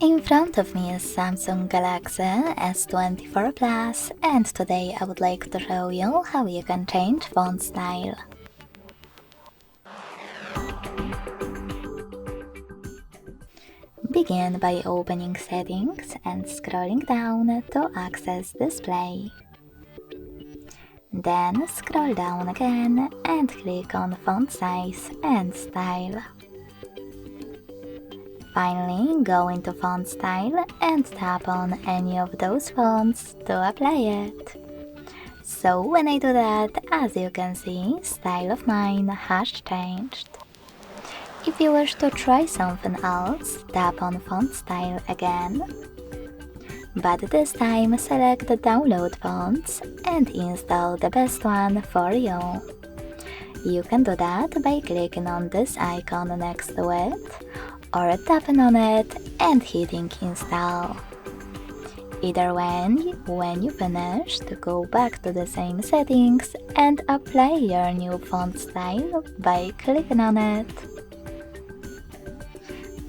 In front of me is Samsung Galaxy S24 Plus, and today I would like to show you how you can change font style. Begin by opening Settings and scrolling down to access Display. Then scroll down again and click on Font Size and Style. Finally, go into Font Style and tap on any of those fonts to apply it. So when I do that, as you can see, style of mine has changed. If you wish to try something else, tap on Font Style again. But this time select the download fonts and install the best one for you. You can do that by clicking on this icon next to it, or tapping on it and hitting install. Either way, when you finish, go back to the same settings and apply your new font style by clicking on it.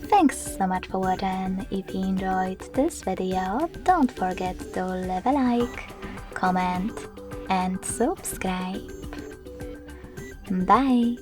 Thanks so much for watching. If you enjoyed this video, don't forget to leave a like, comment and subscribe. Bye!